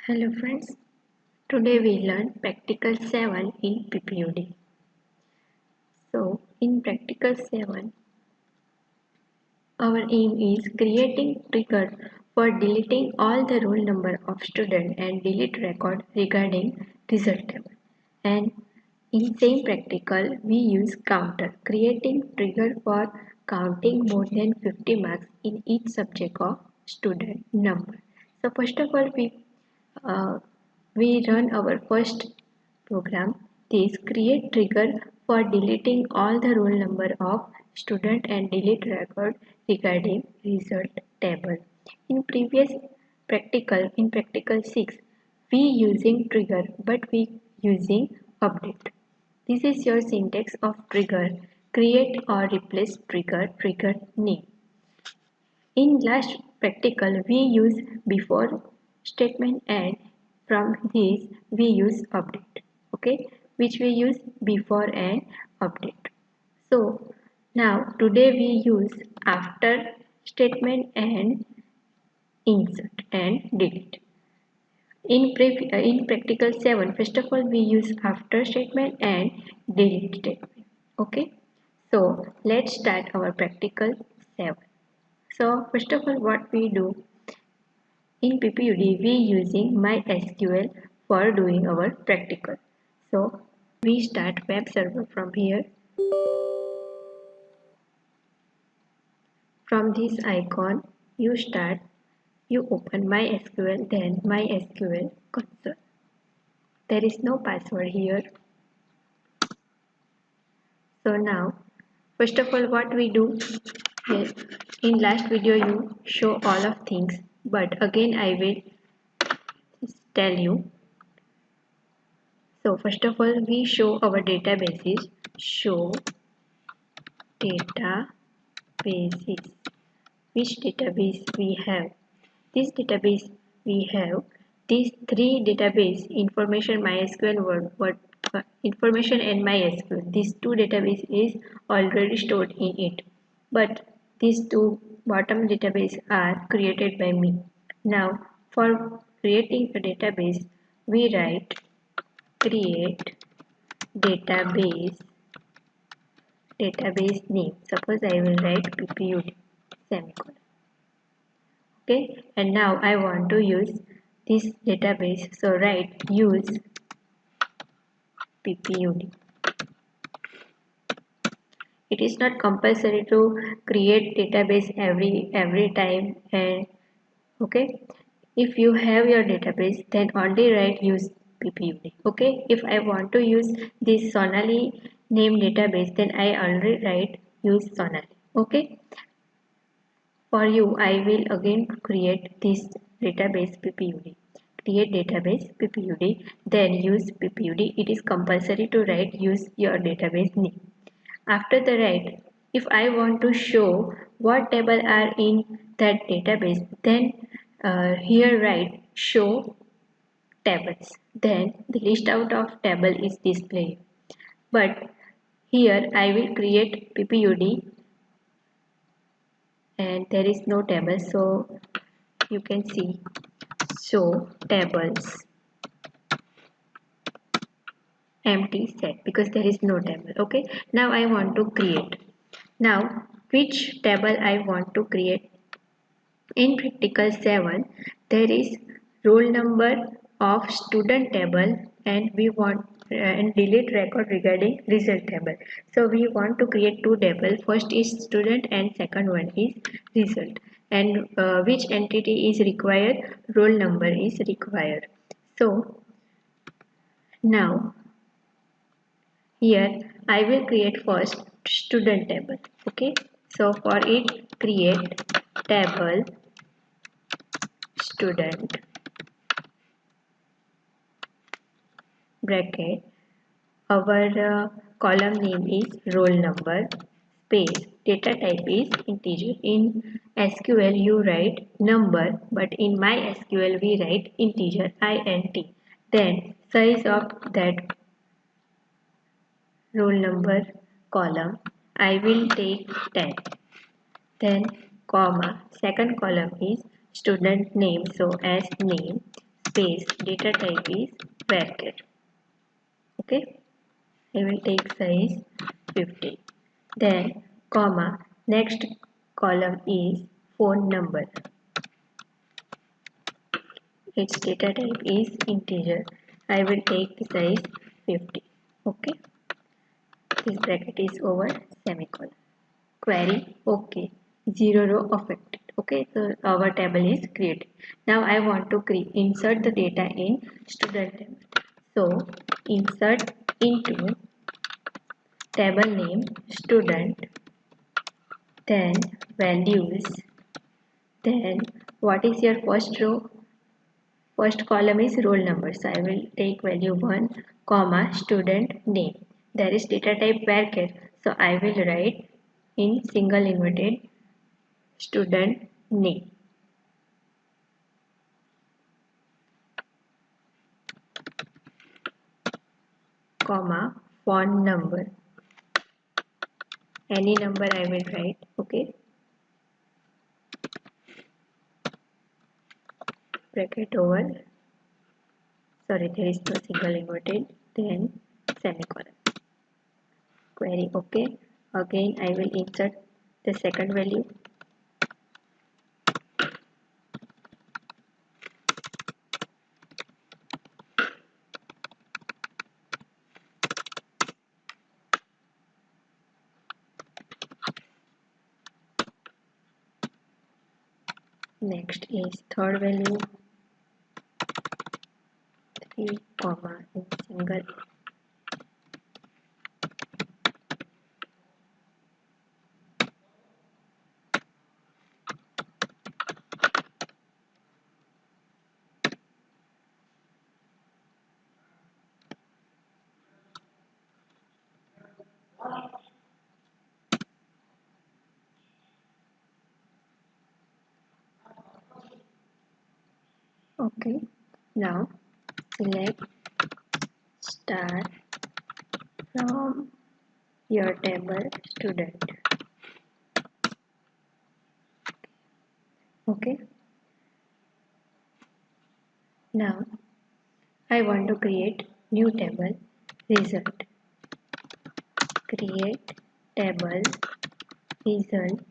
Hello friends, today we learn practical 7 in PPUD. So in practical 7, our aim is creating trigger for deleting all the roll number of student and delete record regarding result table. And in same practical, we use counter, creating trigger for counting more than 50 marks in each subject of student number. So first of all, uh, we run our first program. This create trigger for deleting all the roll number of student and delete record regarding result table. In previous in practical 6, we using trigger but we using update. This is your syntax of trigger. Create or replace trigger name. In last practical, we use before statement and from this we use update. Okay, which we use before and update. So now today we use after statement and insert and delete. In practical 7, first of all we use after statement and delete statement. Okay, so let's start our practical 7. So first of all, what we do in PPUD, we using MySQL for doing our practical. So we start web server from here. From this icon, you open MySQL, then MySQL console. There is no password here. So now, first of all, what we do? Yes, in last video you show all of things, but again I will tell you. So first of all, we show our databases. Show databases. Which database we have? This database we have. These three database information MySQL information and MySQL. These two database is already stored in it, but these two bottom database are created by me. Now for creating a database, we write create database name. Suppose I will write PPUD semicolon. Okay, and now I want to use this database, so write use PPUD. It is not compulsory to create database every time, and okay, if you have your database then only write use PPUD. Okay, if I want to use this Sonali name database, then I already write use Sonali. Okay, for you I will again create this database PPUD. Create database PPUD, then use PPUD. It is compulsory to write use your database name. After the write, if I want to show what table are in that database, then here write show tables. Then the list out of table is displayed. But here I will create PPUD and there is no table, so you can see show tables empty set because there is no table. Okay, now I want to create. Now which table I want to create? In practical 7, there is roll number of student table and we want and delete record regarding result table. So we want to create two tables. First is student and second one is result. And which entity is required? Roll number is required. So now here I will create first student table. Okay. So for it create table student bracket. Our column name is roll number space. Data type is integer. In SQL you write number, but in MySQL we write integer int. Then size of that roll number column I will take 10. Then comma, second column is student name, so as name space data type is varchar. Okay, I will take size 50. Then comma, next column is phone number. Its data type is integer. I will take the size 50. Okay, this bracket is over, semicolon. Query, okay, 0 row affected. Okay, so our table is created. Now I want to insert the data in student table. So insert into table name student, then values, then what is your first row? First column is roll number. So I will take value 1, comma, student name. There is data type varchar. So I will write in single inverted student name. Comma, phone number. Any number I will write. Okay. Bracket over. Sorry, there is no single inverted. Then semicolon. Query, okay. Again I will insert the second value. Next is third value. 3, comma, in single. Okay, now select star from your table student. Okay, now I want to create new table result. Create table result.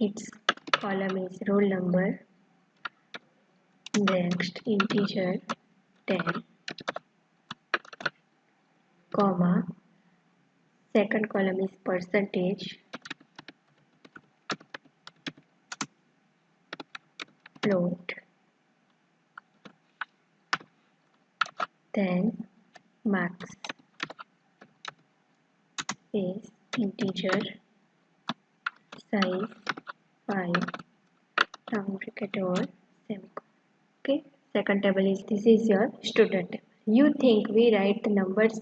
Its column is roll number. Next integer 10, comma, second column is percentage, float, then marks is integer, size 5, round bracket over semicolon. Okay, second table is, this is your student table. You think we write the numbers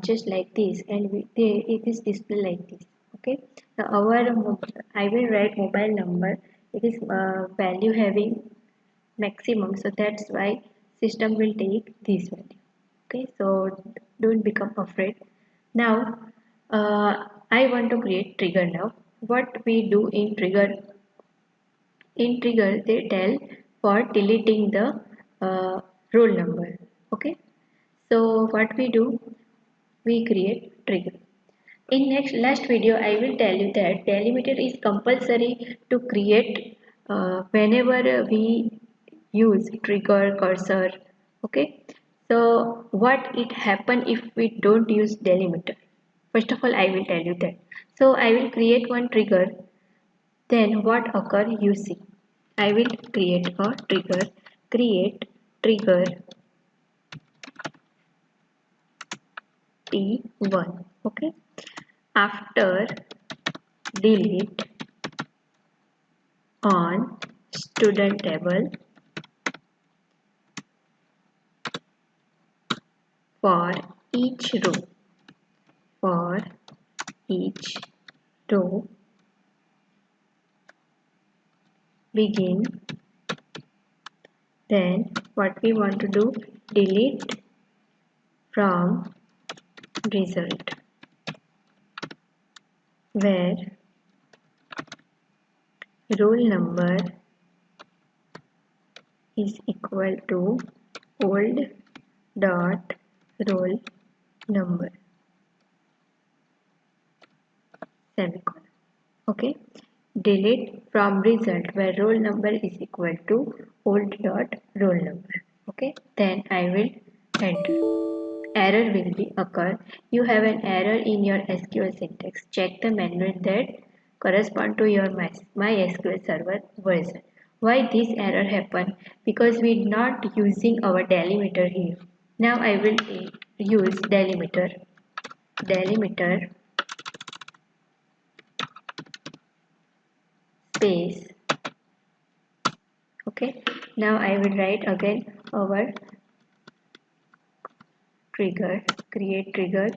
just like this, and it is displayed like this. Okay, now I will write mobile number. It is value having maximum, so that's why system will take this value. Okay, so don't become afraid. Now I want to create trigger. Now what we do in trigger, they tell for deleting the roll number. Okay, so what we do, we create trigger. In last video I will tell you that delimiter is compulsory to create whenever we use trigger cursor. Okay, so what it happen if we don't use delimiter? First of all I will tell you that. So I will create one trigger, then what occur you see. I will create a trigger, create trigger T1. Okay, after delete on student table for each row, for each row begin. Then what we want to do, delete from result, where roll number is equal to old dot roll number, semicolon. Okay, delete from result where roll number is equal to old dot roll number. Okay, then I will enter. Error will be occur. You have an error in your SQL syntax. Check the manual that correspond to your MySQL server version. Why this error happened? Because we not using our delimiter here. Now I will use delimiter space. Okay, now I will write again our trigger, create trigger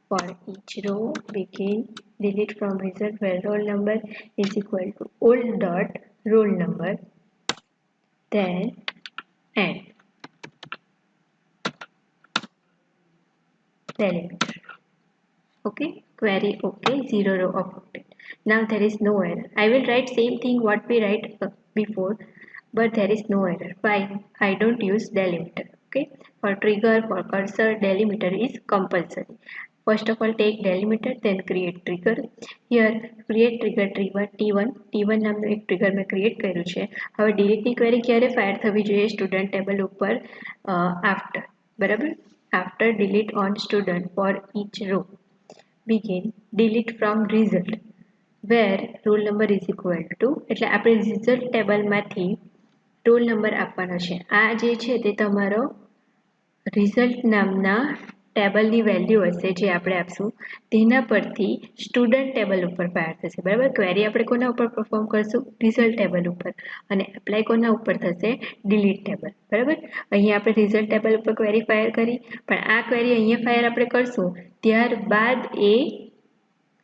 for each row, begin delete from result where roll number is equal to old dot roll number, then end delimiter. Okay, query okay, 0 row of octet. Now there is no error. I will write same thing what we write before, but there is no error. Why? I don't use delimiter. Okay, for trigger, for cursor, delimiter is compulsory. First of all, take delimiter, then create trigger. Here create trigger T1 નામનું એક trigger મેં create કર્યું છે. હવે ડિલીટની query ક્યારે fire થવી જોઈએ? Student table ઉપર આફ્ટર, બરાબર? After delete on student for each row, begin delete from result where roll number is equal to, એટલે આપણે result ટેબલમાંથી રોલ નંબર આપવાનો છે. આ જે છે તે તમારો રિઝલ્ટ નામના ટેબલની વેલ્યુ હશે જે આપણે આપશું તેના પરથી સ્ટુડન્ટ ટેબલ ઉપર ફાયર થશે, બરાબર? ક્વેરી આપણે કોના ઉપર પરફોર્મ કરશું? રિઝલ્ટ ટેબલ ઉપર, અને એપ્લાય કોના ઉપર થશે? ડિલીટ ટેબલ, બરાબર? અહીંયા આપણે રિઝલ્ટ ટેબલ ઉપર ક્વેરી ફાયર કરી, પણ આ ક્વેરી અહીંયા ફાયર આપણે કરશું ત્યારબાદ એ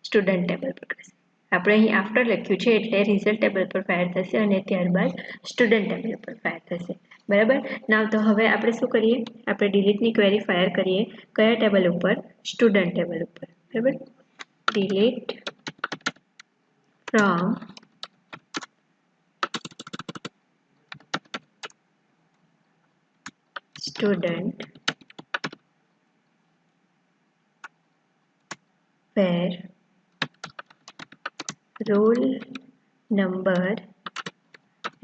સ્ટુડન્ટ ટેબલ પર કરશે. આપણે અહીં આફ્ટર લખ્યું છે એટલે રિઝલ્ટ ટેબલ પર ફાયર થશે અને ત્યારબાદ સ્ટુડન્ટ ટેબલ પર ફાયર થશે, બરાબર? નાવ તો હવે આપણે શું કરીએ? આપણે ડિલીટની ક્વેરી ફાયર કરીએ કયા ટેબલ ઉપર? સ્ટુડન્ટ ટેબલ ઉપર, બરાબર? Delete from student where roll number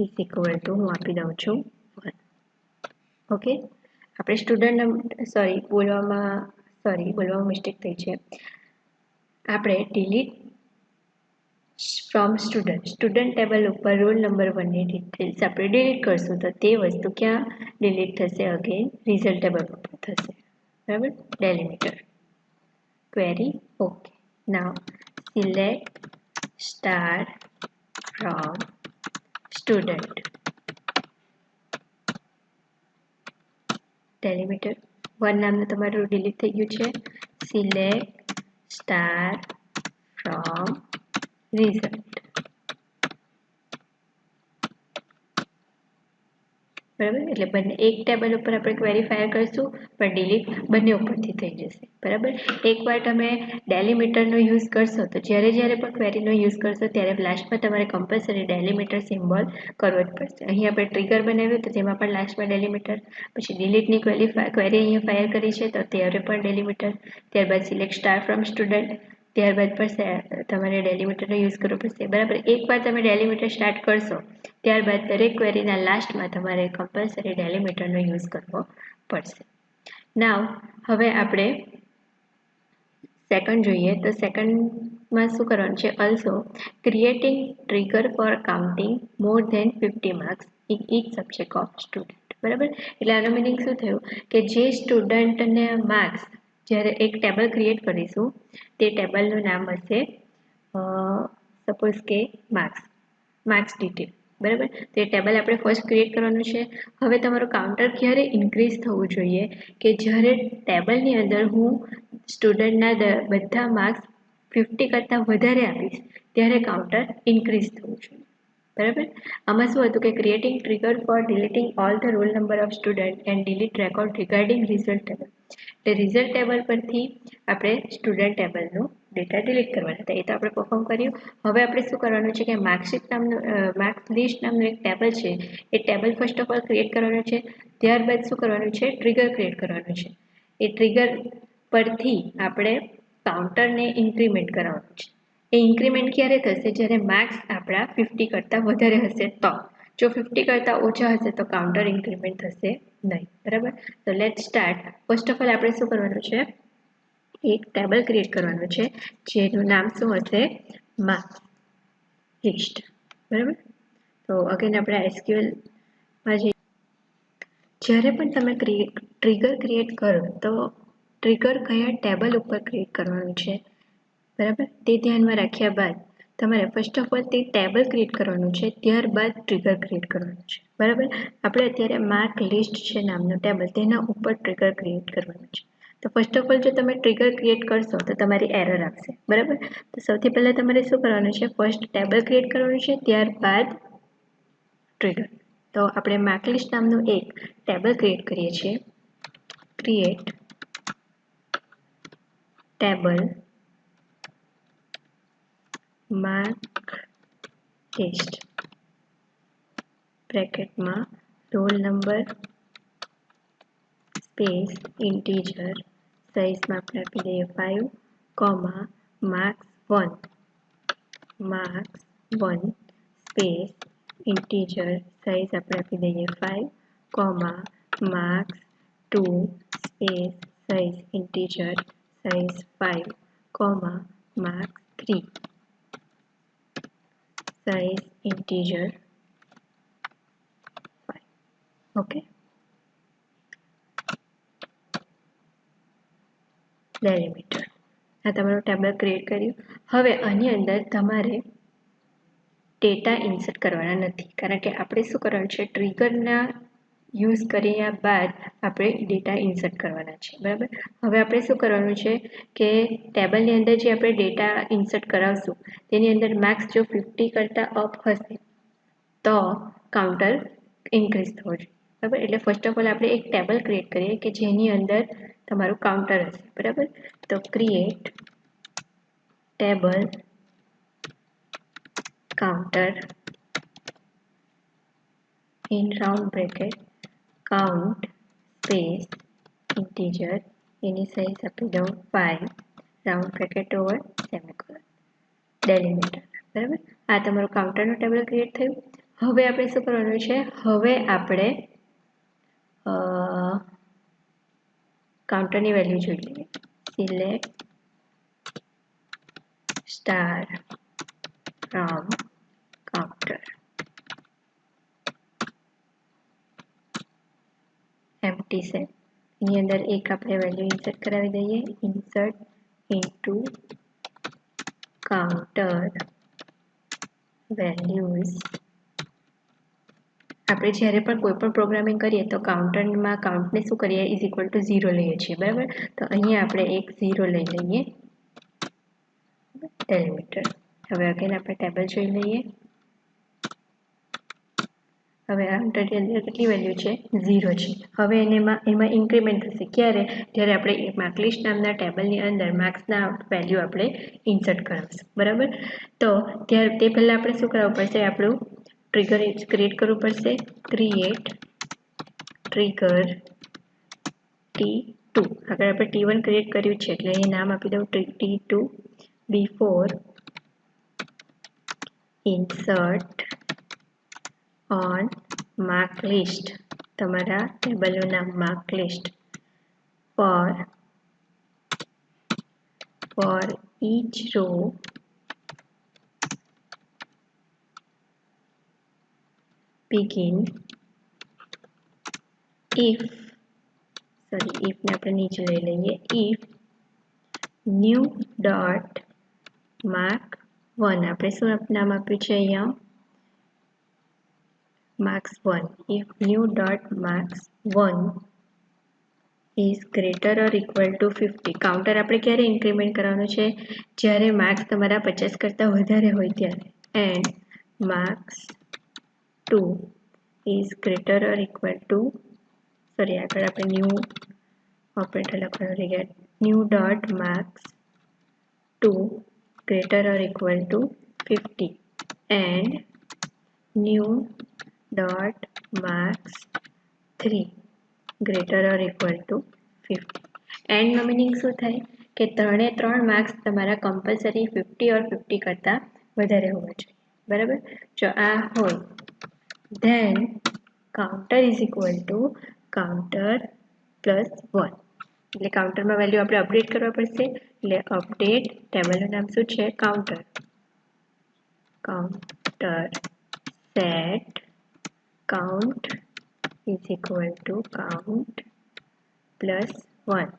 is equal to, હું આપી દઉં છું 1. ઓકે, આપણે સ્ટુડન્ટ બોલવામાં મિસ્ટેક થઈ છે. આપણે ડિલીટ ફ્રોમ સ્ટુડન્ટ ટેબલ ઉપર રોલ નંબર 1ની ડિટેલ્સ આપણે ડિલીટ કરશું તો તે વસ્તુ ક્યાં ડિલીટ થશે? અગેન રિઝલ્ટ ટેબલ ઉપર થશે, બરાબર? Delimiter query okay. Now select star from student, delimiter 1 નામનું તમારું ડિલીટ થઈ ગયું છે. select star from result, બરાબર? એટલે બંને એક ટેબલ ઉપર આપણે ક્વેરી ફાયર કરશું પણ ડિલીટ બંને ઉપરથી થઈ જશે, બરાબર? એકવાર તમે ડેલિમીટરનો યુઝ કરશો તો જ્યારે પણ ક્વેરીનો યુઝ કરશો ત્યારે લાસ્ટમાં તમારે કમ્પલસરી ડેલિમીટર સિમ્બોલ કરવો જ પડશે. અહીં આપણે ટ્રિગર બનાવ્યું તો તેમાં પણ લાસ્ટમાં ડેલિમીટર, પછી ડિલીટની ક્વેરી અહીંયા ફાયર કરી છે તો ત્યારે પણ ડેલિમીટર, ત્યારબાદ સિલેક્ટ સ્ટાર ફ્રોમ સ્ટુડન્ટ, ત્યારબાદ પણ તમારે ડેલિમીટરનો યુઝ કરવો પડશે, બરાબર? એકવાર તમે ડેલિમીટર સ્ટાર્ટ કરશો ત્યારબાદ દરેક ક્વેરીના લાસ્ટમાં તમારે કમ્પલસરી ડેલિમીટરનો યુઝ કરવો પડશે. નાવ હવે આપણે સેકન્ડ જોઈએ તો સેકન્ડમાં શું કરવાનું છે? Also creating trigger for counting more than 50 marks in each subject of student, બરાબર? એટલે આનો મિનિંગ શું થયું કે જે સ્ટુડન્ટને માર્ક્સ, જ્યારે એક ટેબલ ક્રિએટ કરીશું તે ટેબલનું નામ હશે સપોઝ કે માર્ક્સ ડિટેલ, બરાબર? તો એ ટેબલ આપણે ફર્સ્ટ ક્રિએટ કરવાનું છે. હવે તમારું કાઉન્ટર ક્યારે ઇન્ક્રીઝ થવું જોઈએ? કે જ્યારે ટેબલની અંદર હું સ્ટુડન્ટના બધા માર્ક્સ 50 કરતાં વધારે આપીશ ત્યારે કાઉન્ટર ઇન્ક્રીઝ થવું જોઈએ, બરાબર? આમાં શું હતું કે creating trigger for deleting all the roll number of student and delete record regarding result table. એટલે રિઝલ્ટ ટેબલ પરથી આપણે સ્ટુડન્ટ ટેબલનું ડેટા ડિલીટ કરવાના હતા. એ તો આપણે પરફોર્મ કર્યું. હવે આપણે શું કરવાનું છે કે માર્કશીટ નામનું માર્ક્સ લિસ્ટ નામનું એક ટેબલ છે. એ table first of all create કરવાનું છે. ત્યારબાદ શું કરવાનું છે, ટ્રિગર ક્રિએટ કરવાનું છે. એ ટ્રિગર પરથી આપણે કાઉન્ટરને ઇન્ક્રીમેન્ટ કરવાનું છે. એ ઇન્ક્રીમેન્ટ ક્યારે થશે, જ્યારે માર્ક્સ આપણા 50 કરતાં વધારે હશે તો. જો 50 કરતાં ઓછા હશે તો કાઉન્ટર ઇન્ક્રીમેન્ટ થશે નહીં. બરાબર. તો late start. First of all આપણે શું કરવાનું છે, એક ટેબલ ક્રિએટ કરવાનું છે જેનું નામ શું હશે, માર્ક્સ લિસ્ટ. બરાબર. તો અગેન આપણે એસક્યુએલમાં જ્યારે પણ તમે ટ્રિગર ક્રિએટ કરો તો ટ્રિગર કયા ટેબલ ઉપર ક્રિએટ કરવાનું છે, બરાબર, તે ધ્યાનમાં રાખ્યા બાદ તમારે ફર્સ્ટ ઓફ ઓલ તે ટેબલ ક્રિએટ કરવાનું છે, ત્યારબાદ ટ્રિગર ક્રિએટ કરવાનું છે. બરાબર. આપણે અત્યારે માર્ક લિસ્ટ છે નામનું ટેબલ, તેના ઉપર ટ્રિગર ક્રિએટ કરવાનું છે. તો ફર્સ્ટ ઓફ ઓલ જો તમે ટ્રિગર ક્રિએટ કરશો તો તમારી એરર આવશે. બરાબર. તો સૌથી પહેલાં તમારે શું કરવાનું છે, ફર્સ્ટ ટેબલ ક્રિએટ કરવાનું છે, ત્યારબાદ ટ્રિગર. તો આપણે માર્ક લિસ્ટ નામનું એક ટેબલ ક્રિએટ કરીએ છીએ. ક્રિએટ ટેબલ માર્ક લિસ્ટ બ્રેકેટમાં રોલ નંબર સ્પેસ ઇન્ટીજર સાઇઝમાં આપણે આપી દઈએ 5, માર્ક્સ 1 સ્પેસ ઇન્ટીજર સાઇઝ આપણે આપી દઈએ 5, marks 2 space size integer size 5, marks 3 size integer 5. Okay. Delimiter. આ તમારું ટેબલ ક્રિએટ કર્યું. હવે આની અંદર તમારે ડેટા ઇન્સર્ટ કરવાના નથી, કારણ કે આપણે શું કરવાનું છે, ટ્રિગરના યુઝ કર્યા બાદ આપણે ડેટા ઇન્સર્ટ કરવાના છે. બરાબર. હવે આપણે શું કરવાનું છે કે ટેબલની અંદર જે આપણે ડેટા ઇન્સર્ટ કરાવશું તેની અંદર માર્ક્સ જો 50 કરતાં અપ હશે તો કાઉન્ટર ઇન્ક્રીઝ થવો જોઈએ. બરાબર. એટલે ફર્સ્ટ ઓફ ઓલ આપણે એક ટેબલ ક્રિએટ કરીએ કે જેની અંદર તમારું કાઉન્ટર હશે. બરાબર. તો create table counter in round bracket count space integer any size આપી દઉં 5, round bracket over semicolon, delimiter. બરાબર. આ તમારું કાઉન્ટરનું ટેબલ ક્રિએટ થયું. હવે આપણે શું કરવાનું છે, હવે આપણે કાઉન્ટરની વેલ્યુ જોઈ લઈએ. Select star from counter empty cell. એની અંદર એક આપણે વેલ્યુ ઇન્સર્ટ કરાવી દઈએ. Insert into counter values. આપણે જ્યારે પણ કોઈ પણ પ્રોગ્રામિંગ કરીએ તો કાઉન્ટરમાં કાઉન્ટને શું કરીએ, ઇઝ ઇક્વલ ટુ 0 લઈએ છીએ. બરાબર. તો અહીંયા આપણે એક 0 લઈ લઈએ. ડેલિમીટર. હવે અગેન આપણે ટેબલ જોઈ લઈએ. હવે કાઉન્ટરની અંદર કેટલી વેલ્યુ છે, 0 છે. હવે એમાં ઇન્ક્રીમેન્ટ થશે ક્યારે, જ્યારે આપણે માર્ક લિસ્ટ નામના ટેબલની અંદર માર્ક્સના વેલ્યુ આપણે ઇન્સર્ટ કરાવશું. બરાબર. તો તે પહેલાં આપણે શું કરવું પડશે, આપણું ટ્રિગર ક્રિએટ કરવું પડશે. Create trigger T2. આગળ આપણે T1 ક્રિએટ કર્યું છે એટલે અહીં નામ આપી દઉં T2. Before insert on mark list, તમારા ટેબલનું નામ mark list, for each row begin if ને આપણે નીચે લઈ લઈએ. if new dot mark 1, આપણે શું નામ આપ્યું છે અહીંયા, marks 1. if new dot marks 1 is greater or equal to 50. Counter આપણે ક્યારે ઇન્ક્રીમેન્ટ કરવાનું છે, જ્યારે માર્ક્સ તમારા 50 કરતાં વધારે હોય ત્યારે. And marks 2 is greater or equal to, sorry આગળ આપણે ન્યૂ ઓપરેટર લખવાનું રહી ગયા, new dot marks 2 greater or equal to 50 and new dot marks 3 greater or equal to 50. And no meaning શું થાય કે 3 માર્ક્સ તમારા કમ્પલસરી 50 ઓર 50 કરતાં વધારે હોવા જોઈએ. બરાબર? જો આ હોય then counter is equal to counter plus 1. એટલે કાઉન્ટરમાં વેલ્યુ આપણે અપડેટ કરવા પડશે. એટલે અપડેટ ટેબલનું નામ શું છે? Counter. Counter set count is equal to count plus 1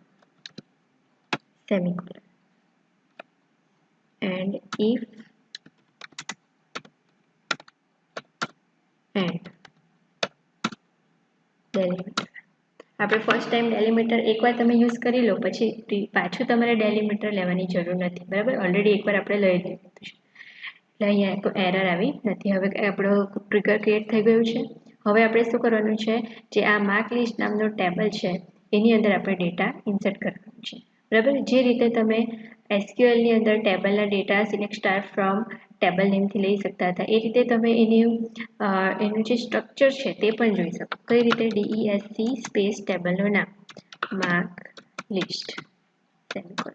semicolon and if and delimiter. આપણે ફર્સ્ટ ટાઈમ ડેલિમીટર એકવાર તમે યુઝ કરી લો પછી પાછું તમારે ડેલિમીટર લેવાની જરૂર નથી. બરાબર? ઓલરેડી એકવાર આપણે લઈ લીધું છે એટલે અહીંયા કોઈ એરર આવી નથી. હવે આપણો ટ્રિગર ક્રિએટ થઈ ગયું છે. હવે આપણે શું કરવાનું છે? જે આ માર્ક લિસ્ટ નામનો ટેબલ છે એની અંદર આપણે ડેટા ઇન્સર્ટ કરવાનું છે. બરાબર? જે રીતે તમે એસક્યુએલની અંદર ટેબલના data select star from table નેમથી લઈ શકતા હતા એ રીતે તમે એનું જે સ્ટ્રક્ચર છે તે પણ જોઈ શકો. કઈ રીતે? DESC સ્પેસ ટેબલનું નામ માર્ક લિસ્ટ ડેલિમીટર.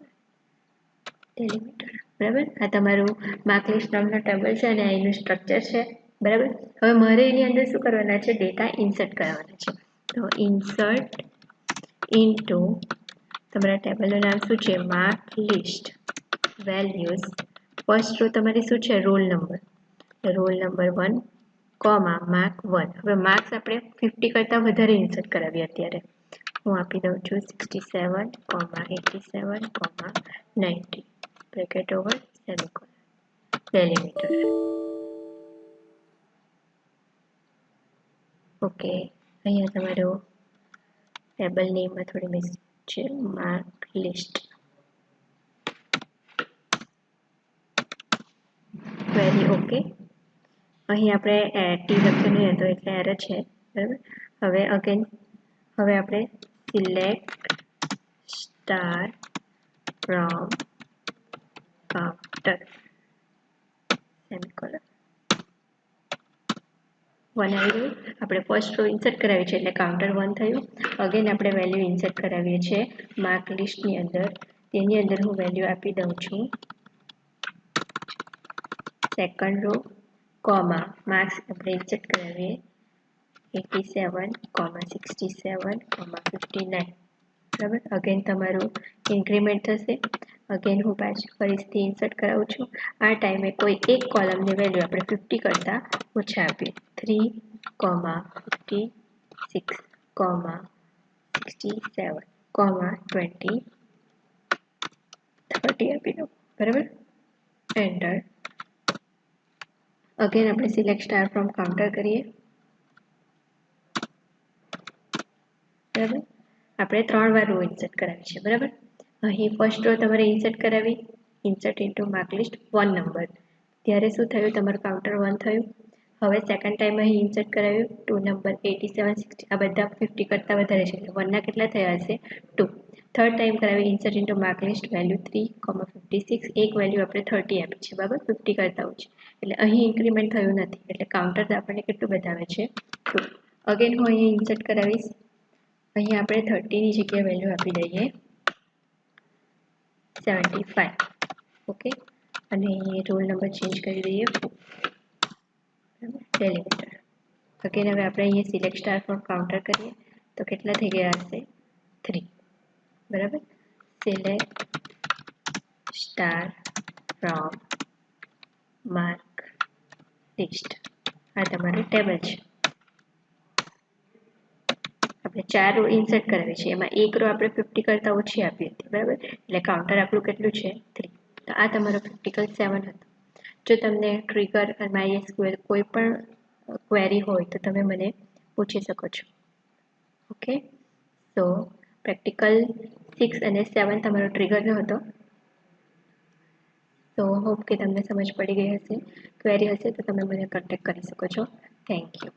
બરાબર? આ તમારું માર્ક લિસ્ટ નામનો ટેબલ છે અને એનું સ્ટ્રક્ચર છે. બરાબર? હવે મારે એની અંદર શું કરવાના છે? ડેટા ઇન્સર્ટ કરવાના છે. તો ઇન્સર્ટ ઇન્ટુ તમારા ટેબલનું નામ શું છે? Mark list values. First row તમારી શું છે? Roll number. Roll number 1 comma mark 1. હવે માર્ક્સ આપણે 50 કરતાં વધારે ઇન્સર્ટ કરાવીએ અત્યારે. હું આપી દઉં છું 67, 87, 90 bracket over semicolon delimiter. Okay, અહીંયા તમારો ટેબલ નેમમાં થોડી મિસ્ટેક છે. Mark list very okay. અહીં આપણે ટી લખ્યું નહીં હતું એટલે એરર છે. બરાબર? હવે અગેન હવે આપણે select star from counter semicolon 1 આવી ગયું. આપણે ફર્સ્ટ રો ઇન્સર્ટ કરાવી છે એટલે કાઉન્ટર 1 થયું. અગેન આપણે વેલ્યુ ઇન્સર્ટ કરાવીએ છીએ માર્ક લિસ્ટની અંદર. તેની અંદર હું વેલ્યુ આપી દઉં છું સેકન્ડ રો કોમા માર્ક્સ આપણે ઇન્સર્ટ કરાવીએ 87, 67, 59. બરાબર? અગેન તમારું ઇન્ક્રીમેન્ટ થશે. અગેન હું પાછી ફરીથી ઇન્સર્ટ કરાવું છું. આ ટાઈમે કોઈ એક કોલમની વેલ્યુ આપણે 50 કરતાં ઓછા આપીએ 3, 56, 67, 20, 30 આપી દો. બરાબર? એન્ટર. અગેન આપણે સિલેક્ટ સ્ટાર ફ્રોમ કાઉન્ટર કરીએ. બરાબર? આપણે 3 વાર રો ઇન્સર્ટ કરાવી છે. બરાબર? અહીં ફર્સ્ટ રો તમારે ઇન્સર્ટ કરાવી insert into mark list 1 number. ત્યારે શું થયું? તમારું કાઉન્ટર 1 થયું. હવે સેકન્ડ ટાઈમ અહીં ઇન્સર્ટ કરાવ્યું 2 નંબર 87, 60 આ બધા 50 કરતાં વધારે છે એટલે 1ના કેટલા થયા હશે? 2. થર્ડ ટાઈમ કરાવી insert into mark list value 3, 56 એક વેલ્યુ આપણે 30 આપી છે. બરાબર? 50 કરતાં ઓછી એટલે અહીં ઇન્ક્રીમેન્ટ થયું નથી એટલે કાઉન્ટર આપણને કેટલું બતાવે છે? 2. અગેન હું અહીં ઇન્સર્ટ કરાવીશ. અહીં આપણે 30ની જગ્યાએ વેલ્યુ આપી દઈએ 75. ઓકે, અને રોલ નંબર ચેન્જ કરી દઈએ 4. ડેલિમીટર. અગેન હવે આપણે અહીંયા સિલેક્ટ સ્ટાર ફ્રોમ કાઉન્ટર કરીએ તો કેટલા થઈ ગયા હશે? 3. બરાબર? Select star from mark list. આ તમારું ટેબલ છે. આપણે 4 રો ઇન્સર્ટ કરાવી છે એમાં એક રો આપણે 50 કરતાં ઓછી આપી હતી. બરાબર? એટલે કાઉન્ટર આપણું કેટલું છે? 3. તો આ તમારો પ્રેક્ટિકલ 7 હતો. જો તમને ટ્રિગર અને MySQL કોઈ પણ ક્વેરી હોય તો તમે મને પૂછી શકો છો. ઓકે, તો પ્રેક્ટિકલ 6 અને 7 તમારો ટ્રિગરનો હતો. તો હોપ કે તમને સમજ પડી ગઈ હશે. ક્વેરી હશે તો તમે મને કોન્ટેક્ટ કરી શકો છો. Thank you.